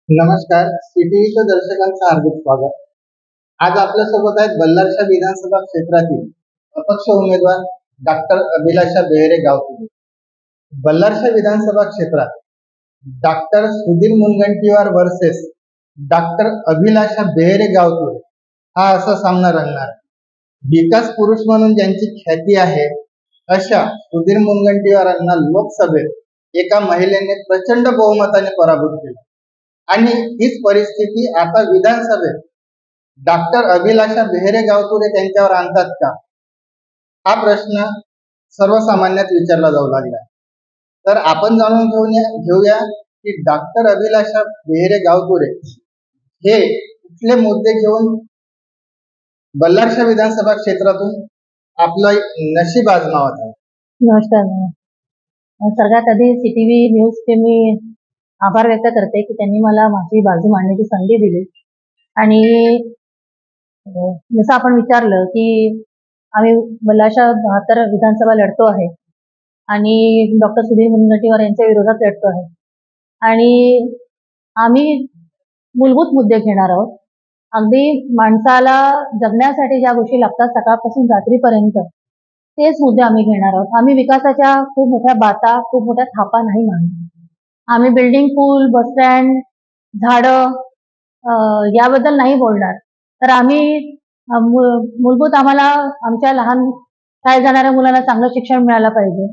नमस्कार. सिटी दर्शकांचं हार्दिक स्वागत. आज आपल्या सोबत आहेत बल्लारशा विधानसभा क्षेत्रातील अपक्ष उमेदवार डॉक्टर अभिलाषा बेहरे गावतुरे. बल्लारशा विधानसभा क्षेत्रात doctor Sudhir Mungantiwar versus doctor Abhilasha Behare Gavture हा असा सामना रंगणार. विकास पुरुष म्हणून ज्यांची ख्याती आहे अशा सुधीर मुनगंटीवारांना लोकसभेत एका महिलेने प्रचंड बहुमताने पराभूत केले आणि हीच परिस्थिती आता विधानसभेत डॉक्टर अभिलाषा बेहरे गावतुरे त्यांच्यावर आणतात का, हा प्रश्न सर्वसामान्यात विचारला जाऊ लागला. तर आपण जाणून घेऊया की डॉक्टर अभिलाषा बेहरे गावतुरे हे कुठले मुद्दे घेऊन बल्लारशा विधानसभा क्षेत्रातून आपलं नशीब आजमावत आहे. नमस्कार. सगळ्यात आधी CTV न्यूजचे मी आभार व्यक्त करते की त्यांनी मला माझी बाजू मांडण्याची संधी दिली. आणि जसं आपण विचारलं की आम्ही बल्लारशा 72 विधानसभा लढतो आहे आणि डॉक्टर सुधीर मुनगंटीवार यांच्या विरोधात लढतो आहे आणि आम्ही मूलभूत मुद्दे घेणार आहोत. अगदी माणसाला जगण्यासाठी ज्या गोष्टी लागतात सकाळपासून रात्रीपर्यंत तेच मुद्दे आम्ही घेणार आहोत. आम्ही विकासाच्या खूप मोठ्या बाता, खूप मोठ्या थापा नाही मांडणार. आम्ही बिल्डिंग, पूल, बस स्टँड, झाडं याबद्दल नाही बोलणार. तर आम्ही मूलभूत आम्हाला आमच्या लहान शाळेत जाणाऱ्या मुलांना चांगलं शिक्षण मिळालं पाहिजे.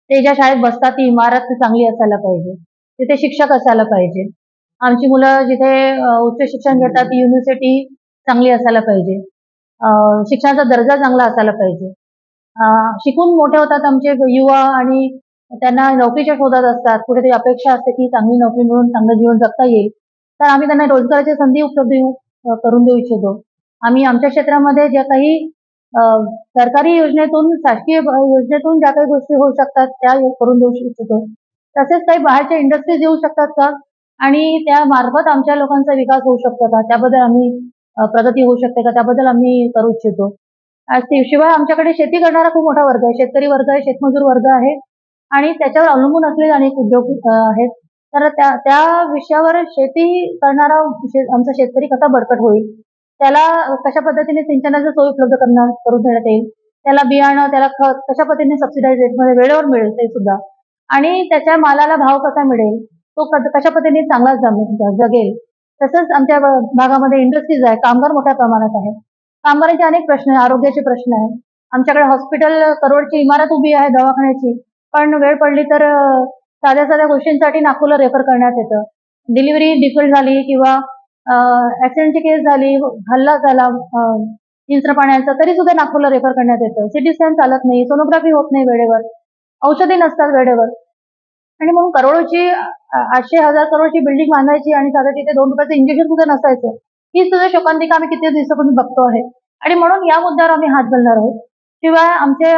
ते ज्या शाळेत बसतात ती इमारत चांगली असायला पाहिजे. तिथे शिक्षक असायला पाहिजे. आमची मुलं जिथे उच्च शिक्षण घेतात ती युनिव्हर्सिटी चांगली असायला पाहिजे. शिक्षणाचा दर्जा चांगला असायला पाहिजे. शिकून मोठे होतात आमचे युवा आणि त्यांना नोकरीच्या शोधात असतात. कुठेतरी अपेक्षा असते की चांगली नोकरी मिळून चांगलं जीवन जगता येईल. तर आम्ही त्यांना रोजगाराची संधी उपलब्ध करून देऊ इच्छितो. आम्ही आमच्या क्षेत्रामध्ये ज्या काही सरकारी योजनेतून, शासकीय योजनेतून ज्या काही गोष्टी होऊ शकतात त्या करून देऊ इच्छितो. तसेच काही बाहेरच्या इंडस्ट्रीज येऊ शकतात का आणि त्या मार्फत आमच्या लोकांचा विकास होऊ शकतो का, त्याबद्दल आम्ही प्रगती होऊ शकते का, त्याबद्दल आम्ही करू इच्छितो. शिवाय आमच्याकडे शेती करणारा खूप मोठा वर्ग आहे. शेतकरी वर्ग आहे, शेतमजूर वर्ग आहे आणि त्याच्यावर अवलंबून असलेले अनेक उद्योग आहेत. तर त्या विषयावर शेती करणारा आमचा शेतकरी कसा बळकट होईल, त्याला कशा पद्धतीने सिंचनाची सोय उपलब्ध करून देण्यात येईल, त्याला बियाणं, त्याला खत कशा पद्धतीने सबसिडाइज रेटमध्ये वेळेवर मिळेल ते सुद्धा, आणि त्याच्या मालाला भाव कसा मिळेल, तो कशा पद्धतीने चांगला जगेल. तसंच आमच्या भागामध्ये इंडस्ट्रीज आहे, कामगार मोठ्या प्रमाणात आहे. कामगारांचे अनेक प्रश्न आहे, आरोग्याचे प्रश्न आहे. आमच्याकडे हॉस्पिटल करोडची इमारत उभी आहे दवाखान्याची, पण वेळ पडली तर साध्या साध्या गोष्टींसाठी नागपूरला रेफर करण्यात येतं. डिलिव्हरी डिफॉल्ट झाली किंवा ऍक्सिडेंटची केस झाली, हल्ला झाला हिंस्र पाण्याचा, तरी सुद्धा नागपूरला रेफर करण्यात येतं. सिटी स्कॅन चालत नाही, सोनोग्राफी होत नाही वेळेवर, औषधी नसतात वेळेवर. आणि म्हणून करोडोची 800,000 करोडची बिल्डिंग बांधायची आणि साधं तिथे 2 रुपयाचं इंजेक्शन सुद्धा नसायचं. ही सुद्धा शोकांतिका आम्ही किती दिवसापासून बघतो आहे आणि म्हणून या मुद्द्यावर आम्ही हात घालणार आहोत. शिवाय आमच्या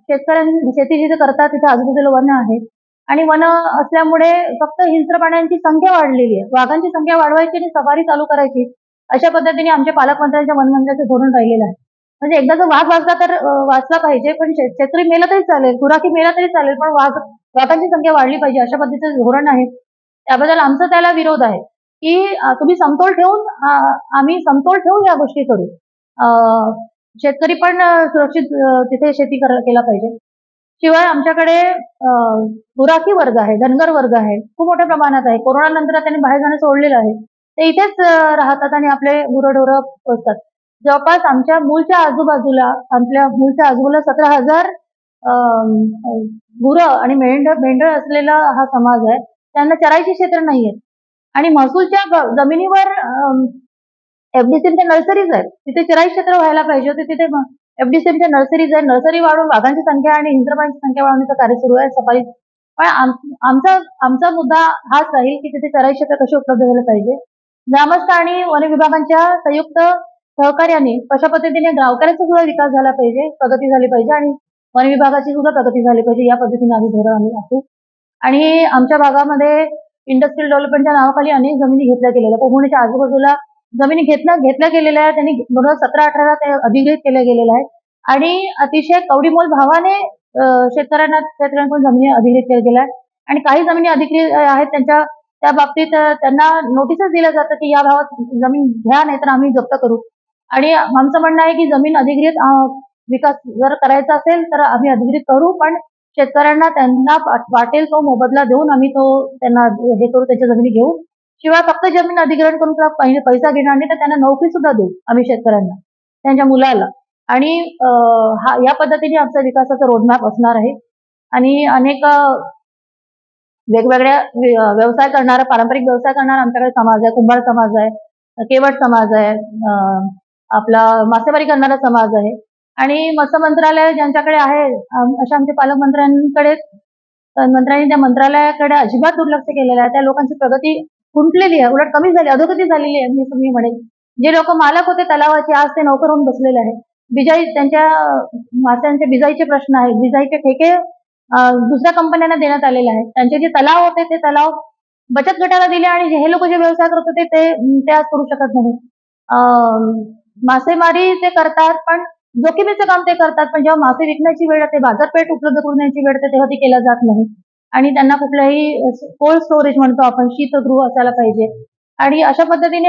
शेतकऱ्यांनी शेती जिथे करतात तिथे आजूबाजूला वन आहे आणि वन असल्यामुळे फक्त हिंस्र प्राण्यांची संख्या वाढलेली आहे. वाघांची संख्या वाढवायची आणि सफारी चालू करायची अशा पद्धतीने आमच्या पालकमंत्र्यांच्या वनमंत्र्याचं धोरण राहिलेलं आहे. म्हणजे एकदा जर वाघ वाचला तर वाचला पाहिजे, पण शेतकरी मेला तरी चालेल, गुराखी मेला तरी चालेल, पण वाघांची संख्या वाढली पाहिजे अशा पद्धतीचं धोरण आहे. त्याबद्दल आमचा त्याला विरोध आहे की तुम्ही समतोल ठेवून आम्ही समतोल ठेवून या गोष्टी करू. शेतकरी पण सुरक्षित तिथे शेती केला पाहिजे. शिवाय आमच्याकडे गुराखी वर्ग आहे, धनगर वर्ग आहे, खूप मोठ्या प्रमाणात आहे. कोरोना नंतर त्यांनी बाहेर जाणं सोडलेलं आहे, ते इथेच राहतात आणि आपले गुरंढोरं पोसतात. जवळपास आमच्या मूळच्या आजूबाजूला 17,000 गुरं आणि मेंढर असलेला हा समाज आहे. त्यांना चरायची क्षेत्र नाही आहेत आणि महसूलच्या जमिनीवर FDCच्या नर्सरीज आहेत, तिथे चराई क्षेत्र व्हायला पाहिजे होते. तिथे FDCच्या नर्सरीज आहेत. नर्सरी वाढवून वाघांची संख्या आणि हिंस्रप्राण्यांची संख्या वाढवण्याचं कार्य सुरू आहे सफारी. पण आमचा मुद्दा हाच राहील की तिथे चराई क्षेत्र कसे उपलब्ध झाले पाहिजे. ग्रामस्थ आणि वन विभागांच्या संयुक्त सहकार्याने कशा पद्धतीने गावकऱ्यांचा सुद्धा विकास झाला पाहिजे, प्रगती झाली पाहिजे आणि वन विभागाची सुद्धा प्रगती झाली पाहिजे. या पद्धतीने आम्ही धोरण आम्ही आखू. आणि आमच्या भागामध्ये इंडस्ट्रियल डेव्हलपमेंटच्या नावाखाली अनेक जमिनी घेतल्या गेलेल्या, पोहण्याच्या आजूबाजूला जमिनी घेतल्या गेलेल्या आहेत. त्यांनी 2017-18 ते अधिग्रहित केल्या गेलेल्या आहेत आणि अतिशय कवडीमोल भावाने शेतकऱ्यांकडून जमिनी अधिग्रहित केल्या गेल्या आहेत आणि काही जमिनी अधिकृत आहेत त्यांच्या त्या बाबतीत त्यांना नोटीसच दिलं जातं की या भावात जमीन घ्या, नाही तर आम्ही जप्त करू. आणि आमचं म्हणणं आहे की जमीन अधिकृत विकास जर करायचा असेल तर आम्ही अधिकृत करू, पण शेतकऱ्यांना त्यांना वाटेल तो मोबदला देऊन आम्ही तो त्यांना हे करू, त्याच्या जमिनी घेऊ. शिवाय फक्त जमीन अधिग्रहण करून पैसा घेणार नाही, तर त्यांना नोकरी सुद्धा देऊ आम्ही शेतकऱ्यांना, त्यांच्या मुलाला. आणि या पद्धतीने आमचा विकासाचा रोडमॅप असणार आहे. आणि अनेक वेगवेगळ्या व्यवसाय करणारा, पारंपरिक व्यवसाय करणारा आमच्याकडे समाज आहे. कुंभार समाज आहे, केवट समाज आहे, आपला मासेमारी करणारा समाज आहे. आणि मत्स्य मंत्रालय ज्यांच्याकडे आहे, अशा आमच्या पालकमंत्र्यांकडे मंत्र्यांनी त्या मंत्रालयाकडे अजिबात दुर्लक्ष केलेलं आहे. त्या लोकांची प्रगती खुंटलेली आहे, उलट कमी झाली, अधोगती झालेली आहे मी म्हणेन. जे लोक मालक होते तलावाचे, आज ते नोकर होऊन बसलेले आहे. बिजाई, त्यांच्या माशांचे बिजाईचे प्रश्न आहेत, बिजाईचे ठेके दुसऱ्या कंपन्यांना देण्यात आलेले आहेत. त्यांचे जे तलाव होते ते तलाव बचत गटाला दिले, आणि हे लोक जे व्यवसाय करत होते ते आज करू शकत नाही. मासेमारी ते करतात, पण जोखमीचं काम ते करतात, पण जेव्हा मासे विकण्याची वेळ येते, बाजारपेठ उपलब्ध करून वेळ येते, तेव्हा ती केल्या जात नाही. आणि त्यांना कुठल्याही कोल्ड स्टोरेज म्हणतो आपण, शीतगृह असायला पाहिजे. आणि अशा पद्धतीने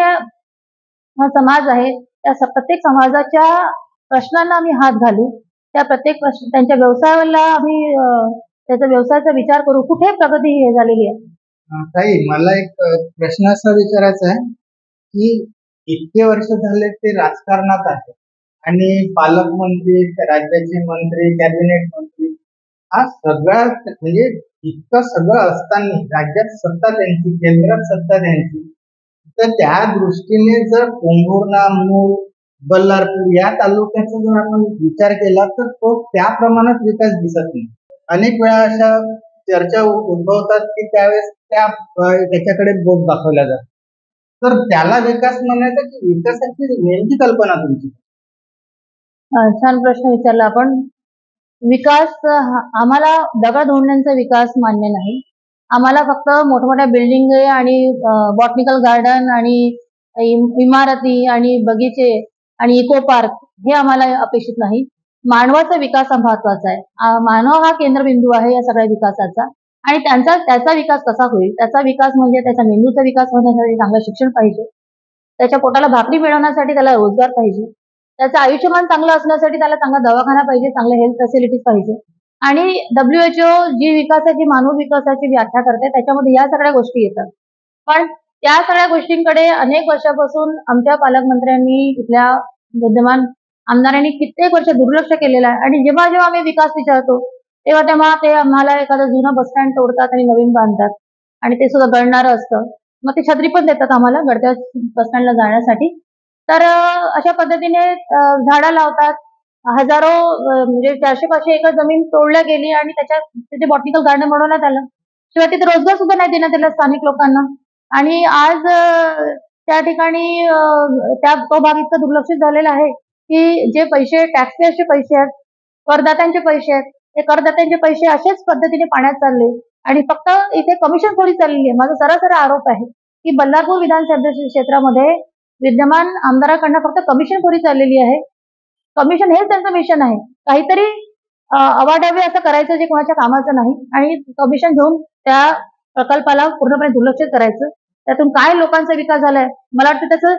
हा समाज आहे, त्या प्रत्येक समाजाच्या प्रश्नांना आम्ही हात घालू, त्या प्रत्येक त्यांच्या व्यवसायाला आम्ही त्याचा व्यवसायाचा विचार करू. कुठे प्रगती हे झालेली आहे. ताई, मला एक प्रश्न असा विचारायचा आहे की इतके वर्ष झाले ते राजकारणात आहे आणि पालकमंत्री, राज्याचे मंत्री, कॅबिनेट मंत्री, हा सगळा म्हणजे इतकं सगळं असताना राज्यात सत्ता त्यांची, केंद्रात सत्ता त्यांची, तर त्या दृष्टीने जर पोंभुर्णा, मूळ, बल्लारपूर या तालुक्याचा जर आपण विचार केला तर तो त्या प्रमाणात विकास दिसत नाही. अनेक वेळा अशा चर्चा उद्भवतात की त्यावेळेस त्याच्याकडे बोट दाखवल्या जातात. तर त्याला विकास म्हणायचा की विकासाची नेमकी कल्पना तुमची? छान प्रश्न विचारला आपण. विकास आम्हाला दगड धोंड्यांचा विकास मान्य नाही. आम्हाला फक्त मोठमोठ्या बिल्डिंग आणि बॉटनिकल गार्डन आणि इमारती आणि बगीचे आणि इको पार्क हे आम्हाला अपेक्षित नाही. मानवाचा विकास हा महत्वाचा आहे. मानव हा केंद्रबिंदू आहे या सगळ्या विकासाचा. आणि त्याचा विकास कसा होईल? त्याचा विकास म्हणजे त्याचा मेंदूचा विकास होण्यासाठी चांगलं शिक्षण पाहिजे, त्याच्या पोटाला भाकरी मिळवण्यासाठी त्याला रोजगार पाहिजे, त्याचं आयुष्यमान चांगलं असण्यासाठी त्याला चांगला दवाखाना पाहिजे, चांगले हेल्थ फॅसिलिटीज पाहिजे. आणि WHO जी विकासाची, मानव विकासाची व्याख्या करते, त्याच्यामध्ये या सगळ्या गोष्टी येतात. पण त्या सगळ्या गोष्टींकडे अनेक वर्षापासून आमच्या पालकमंत्र्यांनी, इथल्या विद्यमान आमदारांनी कित्येक वर्ष दुर्लक्ष केलेलं आहे. आणि जेव्हा जेव्हा आम्ही विकास विचारतो तेव्हा ते आम्हाला एखादं जुनं बसस्टँड तोडतात आणि नवीन बांधतात, आणि ते सुद्धा गळणारं असतं. मग ते छत्री पण देतात आम्हाला गळत्या बसस्टँडला जाण्यासाठी. तर अशा पद्धतीने झाडं लावतात. हजारो म्हणजे 400-500 एकर जमीन तोडल्या गेली आणि त्याच्यात तिथे बॉटनिकल गार्डन बनवण्यात आलं. शिवाय तिथे रोजगार सुद्धा नाही देण्यात आला स्थानिक लोकांना. आणि आज त्या ठिकाणी तो भाग इतका दुर्लक्षित झालेला आहे की जे पैसे टॅक्सपेअरचे पैसे आहेत, करदात्यांचे पैसे आहेत, ते करदात्यांचे पैसे अशाच पद्धतीने पाण्यात चालले आणि फक्त इथे कमिशनखोरी चाललेली आहे. माझा सरासरी आरोप आहे की बल्लारपूर विधानसभा क्षेत्रामध्ये विद्यमान आमदाराकडनं फक्त कमिशनखोरी चाललेली आहे. कमिशन हेच त्यांचं मिशन आहे. काहीतरी अवाढव्य असं करायचं जे कोणाच्या कामाचं नाही, आणि कमिशन घेऊन त्या प्रकल्पाला पूर्णपणे दुर्लक्षित करायचं. त्यातून काय लोकांचा विकास झालाय, मला वाटतं त्याचं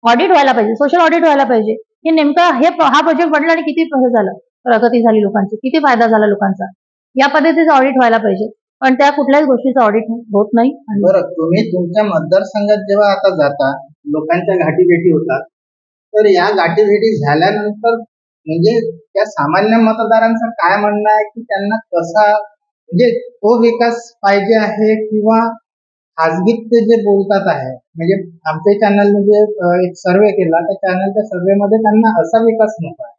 ऑडिट व्हायला पाहिजे, सोशल ऑडिट व्हायला पाहिजे की नेमकं हा प्रोजेक्ट बनला आणि किती झालं, प्रगती झाली लोकांची, किती फायदा झाला लोकांचा, या पद्धतीचं ऑडिट व्हायला पाहिजे. पण त्या कुठल्याच गोष्टीचं ऑडिट होत नाही. बरं, तुम्ही तुमच्या मतदारसंघात जेव्हा आता जाता, लोकांच्या गाठीभेटी होतात, तर या गाठीभेटी झाल्यानंतर म्हणजे त्या सामान्य मतदारांचं काय म्हणणं आहे की त्यांना कसा म्हणजे तो विकास पाहिजे आहे, किंवा खाजगीत ते जे बोलतात आहे, म्हणजे आमच्या चॅनलमध्ये एक सर्वे केला, त्या चॅनलच्या सर्वेमध्ये त्यांना असा विकास नको आहे,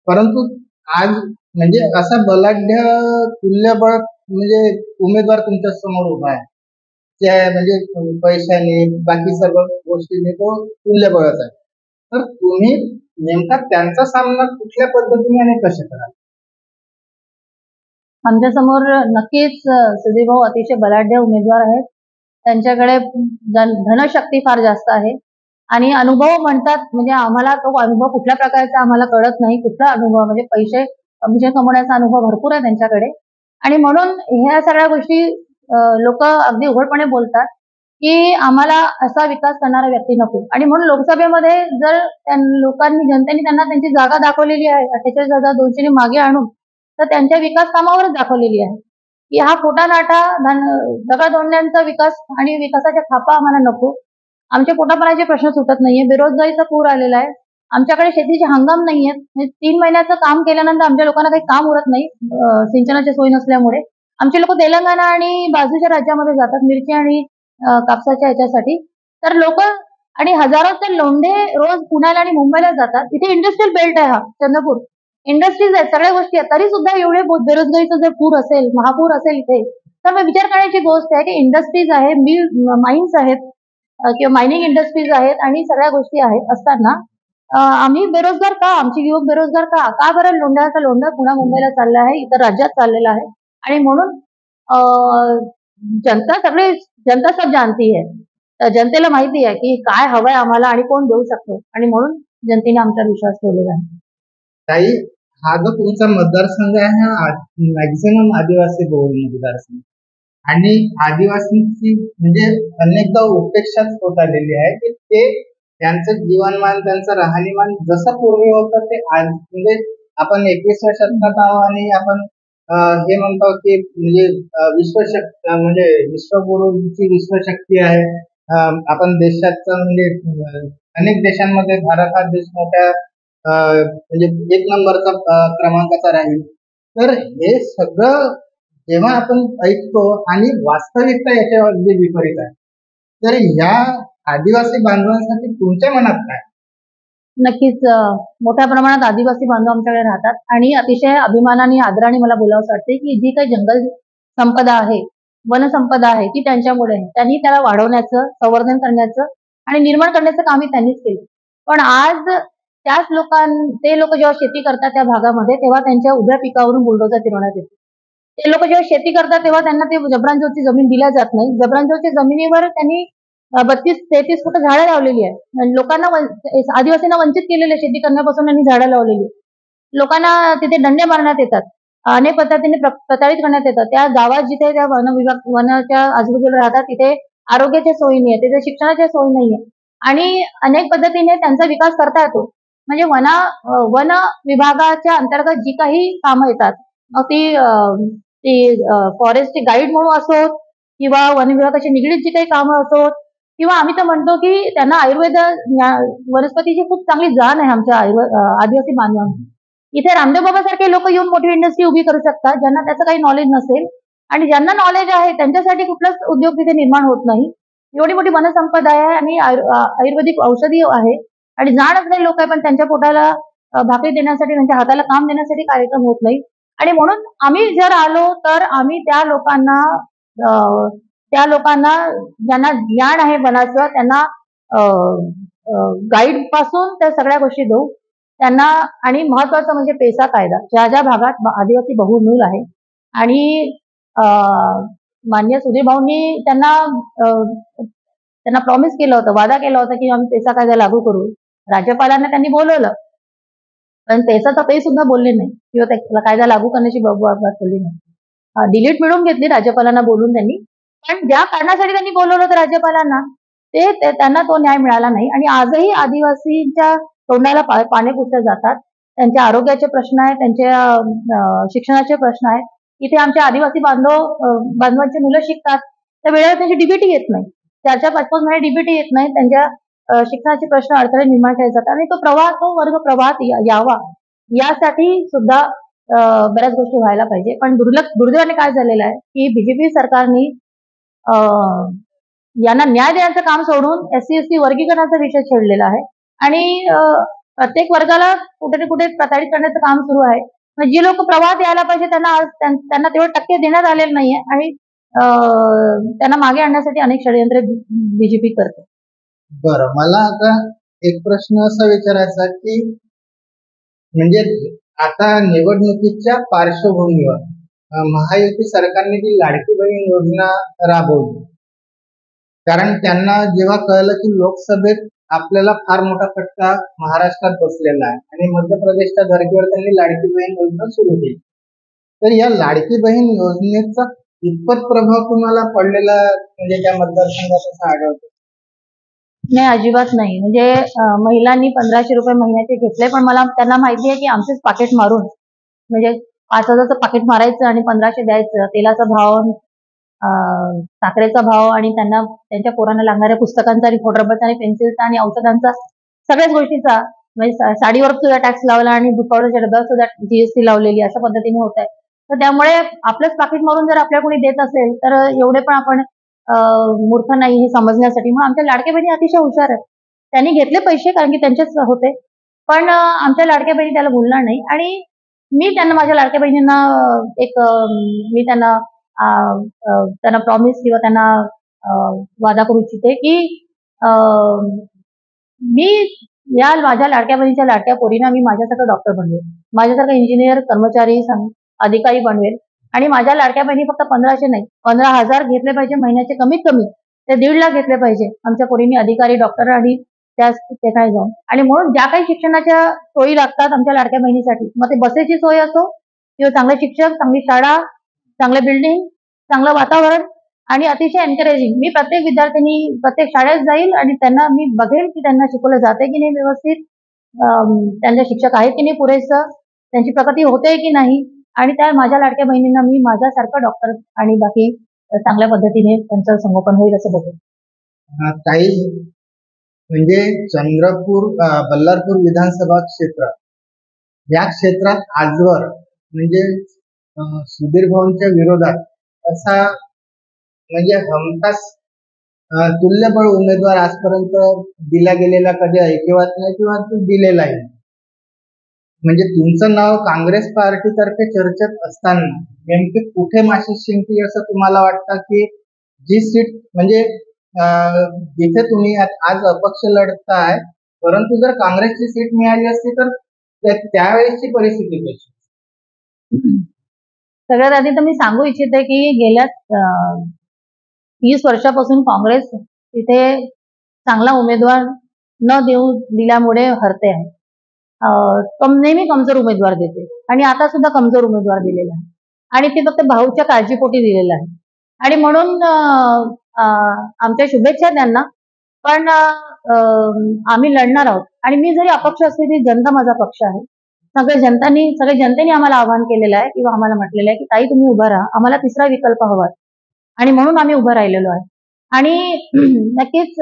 परंतु आज म्हणजे असा बलाढ्य तुल्यबळ म्हणजे उमेदवार तुमच्या समोर उभा आहे, त्या म्हणजे पैशाने बाकी सर्व गोष्टीने तो तुल्यबळच आहे. तर तुम्ही नेमका त्यांचा सामना कुठल्या पद्धतीने आणि कसे कराल? आमच्या समोर नक्कीच सुधीर भाऊ अतिशय बलाढ्य उमेदवार आहेत. त्यांच्याकडे धनशक्ती फार जास्त आहे आणि अनुभव म्हणतात, म्हणजे आम्हाला तो अनुभव कुठल्या प्रकारचा आम्हाला कळत नाही. कुठला अनुभव म्हणजे पैसे कमिशन कमवण्याचा अनुभव भरपूर आहे त्यांच्याकडे. आणि म्हणून ह्या सगळ्या गोष्टी लोक अगदी उघडपणे बोलतात की आम्हाला असा विकास करणारा व्यक्ती नको, आणि म्हणून लोकसभेमध्ये जर जनतेने त्यांना त्यांची जागा दाखवलेली आहे 48,200 मागे आणून, तर त्यांच्या विकास कामावरच दाखवलेली आहे की हा खोटा नाटा दगडधोंड्यांचा विकास आणि विकासाच्या थापा आम्हाला नको. आमच्या पोटापाण्याचे प्रश्न सुटत नाहीये, बेरोजगारीचा पूर आलेला आहे, आमच्याकडे शेतीचे हंगाम नाहीयेत. 3 महिन्याचं काम केल्यानंतर आमच्या लोकांना काही काम उरत नाही सिंचनाची सोय नसल्यामुळे. आमचे लोक तेलंगणा आणि बाजूच्या राज्यामध्ये जातात मिरची आणि कापसाच्या ह्याच्यासाठी. तर लोक आणि हजारोचे लोंढे रोज पुण्याला आणि मुंबईला जातात. इथे इंडस्ट्रियल बेल्ट आहे, हा चंद्रपूर इंडस्ट्रीज आहेत, सगळ्या गोष्टी आहेत, तरी सुद्धा एवढे बेरोजगारीचा जर पूर असेल, महापूर असेल इथे, तर मग विचार करण्याची गोष्ट आहे की इंडस्ट्रीज आहे, माइन्स आहेत किंवा मायनिंग इंडस्ट्रीज आहेत आणि सगळ्या गोष्टी आहेत असताना आम्ही बेरोजगार का, आमचे युवक बेरोजगार का बरं लोंढ्याचा लोंढा पुन्हा मुंबईला चालला आहे, इतर राज्यात चाललेला आहे. आणि म्हणून जनता सब जानती है. जनतेला माहिती आहे की काय हवंय आम्हाला आणि कोण देऊ शकतो, आणि म्हणून जनतेने आमच्यावर विश्वास ठेवलेला आहे. ताई, हा जो तुमचा मतदारसंघ आहे हा मॅक्झिमम आदिवासी बहुल मतदारसंघ, आणि आदिवासींची म्हणजे अनेकदा उपेक्षाच होत आलेली आहे की ते त्यांचं जीवनमान, त्यांचं राहणीमान जसं पूर्वी होतं ते आज म्हणजे आपण 21व्या शतकात आहोत आणि आपण हे म्हणतो की म्हणजे विश्वशक्ती म्हणजे विश्वगुरूंची विश्वशक्ती आहे. आपण देशाचं म्हणजे अनेक देशांमध्ये भारत हा देश मोठ्या म्हणजे 1 नंबरचा क्रमांकाचा राहील. तर हे सगळं जेव्हा आपण ऐकतो आणि वास्तविकता याच्या अगदी विपरीत आहे, तर या आदिवासी बांधवांसाठी तुमच्या मनात काय? नक्कीच मोठ्या प्रमाणात आदिवासी बांधव आमच्याकडे राहतात आणि अतिशय अभिमानाने आदराने मला बोलावंसं वाटते की जी काही जंगल संपदा आहे, वनसंपदा आहे, ती त्यांच्यामुळे आहे. त्यांनी त्याला वाढवण्याचं, संवर्धन करण्याचं आणि निर्माण करण्याचं कामही त्यांनीच केलं. पण आज ते लोक जेव्हा शेती करतात त्या भागामध्ये, तेव्हा त्यांच्या उभ्या पिकावरून बुलडोजर फिरवण्यात येते. ते लोक जेव्हा शेती करतात तेव्हा त्यांना ते जबरांजोरची जमीन दिल्या जात नाही. जबरांजोरच्या जमिनीवर त्यांनी 32-33 फुट झाडं लावलेली आहे. लोकांना आदिवासींना वंचित केलेलं शेती करण्यापासून त्यांनी झाडं लावलेली. लोकांना तिथे दंडे मारण्यात येतात, अनेक पद्धतीने प्रताडित करण्यात येतात. त्या गावात जिथे त्या वनाच्या आजूबाजूला राहतात तिथे आरोग्याच्या सोयी नाहीये, तिथे शिक्षणाच्या सोयी नाहीये, आणि अनेक पद्धतीने त्यांचा विकास करता येतो. म्हणजे वन विभागाच्या अंतर्गत जी काही कामं येतात, मग ती फॉरेस्ट गाईड म्हणून असोत किंवा वन विभागाशी निगडीत जी काही कामं असोत, किंवा आम्ही तर म्हणतो की त्यांना आयुर्वेद वनस्पतीची खूप चांगली जाण आहे आमच्या आदिवासी बांधवांना. इथे रामदेव बाबा सारखे लोक येऊन मोठी इंडस्ट्री उभी करू शकतात, ज्यांना त्याचं काही नॉलेज नसेल, आणि ज्यांना नॉलेज आहे त्यांच्यासाठी कुठलाच उद्योग तिथे निर्माण होत नाही. एवढी मोठी वनसंपदा आहे आणि आयुर्वेदिक औषधी आहे, आणि जाण असलेले लोक आहे, पण त्यांच्या पोटाला भाकरी देण्यासाठी, त्यांच्या हाताला काम देण्यासाठी कार्यक्रम होत नाही. आणि म्हणून आम्ही जर आलो तर आम्ही त्या लोकांना ज्यांना ज्ञान आहे वनाचं, त्यांना गाईड पासून त्या सगळ्या गोष्टी देऊ त्यांना. आणि महत्वाचं म्हणजे पेसा कायदा, ज्या भागात आदिवासी बहुमूल आहे, आणि मान्य सुधीर भाऊंनी त्यांना प्रॉमिस केलं होतं, वादा केला होता की आम्ही पेसा कायदा लागू करू. राज्यपालांना त्यांनी बोलवलं, पण पेसाचं ते सुद्धा बोलले नाही किंवा त्याला कायदा लागू करण्याची बात बोलली नाही. डिलीट मिळवून घेतली राज्यपालांना बोलून त्यांनी, पण ज्या कारणासाठी त्यांनी बोलवलं होतं राज्यपालांना त्यांना तो न्याय मिळाला नाही. आणि आजही आदिवासींच्या तोंडाला पाने पुसले जातात. त्यांच्या आरोग्याचे प्रश्न आहेत, त्यांच्या शिक्षणाचे प्रश्न आहेत. इथे आमच्या आदिवासी बांधवांची मुलं शिकतात, त्या वेळेवर त्यांची डीबीटी येत नाही, 4-5 महिने डीबीटी येत नाही. त्यांच्या शिक्षणाचे प्रश्न अडथळे निर्माण केले जातात, आणि तो वर्ग प्रवाहात यावा यासाठी सुद्धा बऱ्याच गोष्टी व्हायला पाहिजे. पण दुर्दैवाने काय झालेलं आहे की बीजेपी सरकारने यांना न्याय देण्याचं काम सोडून SC-ST वर्गीकरणाचा विषय छेडलेला आहे, आणि प्रत्येक वर्गाला कुठे ना कुठे प्रताडित करण्याचं काम सुरू आहे. जी लोक प्रवाहात यायला पाहिजे त्यांना तेवढे टक्के देण्यात आलेले नाहीये, आणि त्यांना मागे आणण्यासाठी अनेक षडयंत्र बीजेपी करते. बरं, मला आता एक प्रश्न असा विचारायचा की म्हणजे आता निवडणुकीच्या पार्श्वभूमीवर महायुती सरकारने जी लाडकी बहीण योजना राबवली, कारण त्यांना जेव्हा कळलं की लोकसभेत आपल्याला फार मोठा फटका महाराष्ट्रात बसलेला आहे आणि मध्य प्रदेशच्या धर्तीवर त्यांनी लाडकी बहीण योजना सुरू केली. तर या लाडकी बहीण योजनेचा इतपत प्रभाव तुम्हाला पडलेला म्हणजे त्या मतदारसंघात असा आढळतो? नाही, अजिबात नाही. म्हणजे महिलांनी 1500 रुपये महिन्याचे घेतले, पण मला त्यांना माहिती आहे की आमचेच पाकिट मारून म्हणजे 5,000चं पाकिट मारायचं आणि 1500 द्यायचं. तेलाचा भाव, साखरेचा भाव आणि त्यांना त्यांच्या पोरांना लागणाऱ्या पुस्तकांचा आणि खोडरबरचा आणि पेन्सिलचा आणि औषधांचा सगळ्याच गोष्टीचा म्हणजे साडीवर सुद्धा टॅक्स लावला आणि दूध पावडरच्या डब्यावर सुद्धा जीएसटी लावलेली अशा पद्धतीने होत आहे. तर त्यामुळे आपलंच पाकिट मारून जर आपल्याला कोणी देत असेल तर एवढे पण आपण मूर्ख नाही हे समजण्यासाठी. मग आमच्या लाडक्या बहिणी अतिशय हुशार आहेत. त्यांनी घेतले पैसे कारण की त्यांचेच होते, पण आमच्या लाडक्या बहिणी त्याला बोलणार नाही. आणि मी त्यांना माझ्या लाडक्या बहिणींना मी त्यांना त्यांना प्रॉमिस किंवा त्यांना वादा करू इच्छिते की मी या माझ्या लाडक्या बहिणीच्या लाडक्या पोरींना मी माझ्यासारखं डॉक्टर बनवेल, माझ्यासारखं इंजिनियर, कर्मचारी, अधिकारी बनवेल. आणि माझ्या लाडक्या बहिणी फक्त 1500 नाही, 15,000 घेतले पाहिजे महिन्याचे, कमीत कमी ते 1.5 लाख घेतले पाहिजे आमच्या पोरींनी अधिकारी, डॉक्टर आणि त्या ठिकाणी जाऊन. आणि म्हणून ज्या काही शिक्षणाच्या सोयी लागतात आमच्या लाडक्या बहिणीसाठी, मग ते बसेची सोय असो किंवा चांगले शिक्षक, चांगली शाळा, चांगले बिल्डिंग, चांगलं वातावरण आणि अतिशय एन्करेजिंग. मी प्रत्येक विद्यार्थ्यांनी प्रत्येक शाळेत जाईल आणि त्यांना मी बघेल की त्यांना शिकवलं जाते की नाही व्यवस्थित, त्यांचे शिक्षक आहेत की नाही पुरेसं, त्यांची प्रगती होते की नाही. आणि त्या माझ्या लाडक्या बहिणींना मी माझ्यासारखं डॉक्टर आणि बाकी चांगल्या पद्धतीने त्यांचं संगोपन होईल असं बघेल. काही म्हणजे बल्लारपूर विधानसभा क्षेत्र या क्षेत्रात आजवर म्हणजे सुधीर भाऊंच्या विरोधात असा म्हणजे हमखास तुल्यबळ उमेदवार आजपर्यंत दिला गेलेला कधी ऐकिवात नाही किंवा तो दिलेलाही. म्हणजे तुमचं नाव काँग्रेस पार्टीतर्फे चर्चेत असताना नेमके कुठे माशी शिंकली असं तुम्हाला वाटतं की जी सीट म्हणजे जिथे तुम्ही आज अपक्ष लढताय, परंतु जर काँग्रेसची सीट मिळाली असती तर त्यावेळेसची परिस्थिती कशी? सगळ्यात आधी तर मी सांगू इच्छिते की गेल्या 30 वर्षापासून काँग्रेस तिथे चांगला उमेदवार न दिल्यामुळे हरते आहे. नेहमी कमजोर उमेदवार देते आणि आता सुद्धा कमजोर उमेदवार दिलेला आहे आणि ते फक्त भाऊच्या काळजीपोटी दिलेलं आहे. आणि म्हणून आमच्या शुभेच्छा त्यांना. पण आम्ही लढणार आहोत आणि मी जरी अपक्ष असली तरी जनता माझा पक्ष आहे. सगळ्या जनतेने आम्हाला आवाहन केलेलं आहे किंवा आम्हाला म्हटलेलं आहे की ताई तुम्ही उभा राहा, आम्हाला तिसरा विकल्प हवा आणि म्हणून आम्ही उभं राहिलेलो आहे. आणि नक्कीच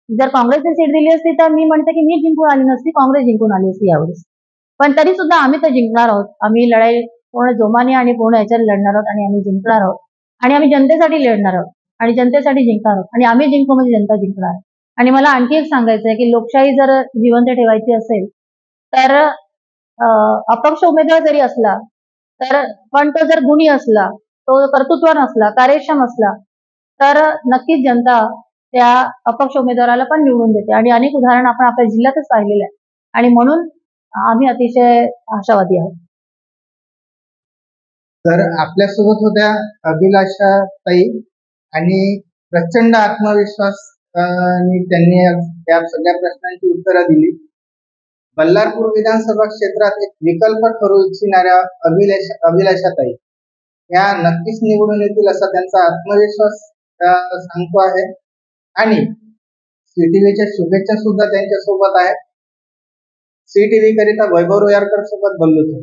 जर काँग्रेसने सीट दिली असती तर मी म्हणते की मी जिंकून आली नसती, काँग्रेस जिंकून आली असती यावेळेस. पण तरी सुद्धा आम्ही तर जिंकणार आहोत. आम्ही लढाई पूर्ण जोमाने आणि पूर्ण याच्यात लढणार आहोत आणि आम्ही जिंकणार आहोत. आणि आम्ही जनतेसाठी लढणार आहोत आणि जनतेसाठी जिंकणार आहोत आणि आम्ही जिंकू म्हणजे जनता जिंकणार. आणि मला आणखी एक सांगायचं आहे की लोकशाही जर जिवंत ठेवायची असेल तर अपक्ष उमेदवार जरी असला तर पण तो जर गुणी असला, तो कर्तृत्वान असला, कार्यक्षम असला तर नक्कीच जनता त्या अपक्ष उमेदवाराला पण निवडून देते. आणि अनेक उदाहरण आपण आपल्या जिल्ह्यातच पाहिलेलं आहे आणि म्हणून आम्ही अतिशय आशावादी आहोत. तर आपल्यासोबत होत्या अभिलाषा ताई आणि प्रचंड आत्मविश्वास त्यांनी त्या सगळ्या प्रश्नांची उत्तरं दिली. बल्लारपूर विधानसभा क्षेत्रात एक विकल्प ठरू इच्छिणाऱ्या अभिलाषा ताई या नक्कीच निवडून येतील असा त्यांचा आत्मविश्वास सांगतो आहे. आणि CTVच्या शुभेच्छा सुद्धा त्यांच्या सोबत आहेत. CTV करिता वैभव रोयारकर सोबत बोललो.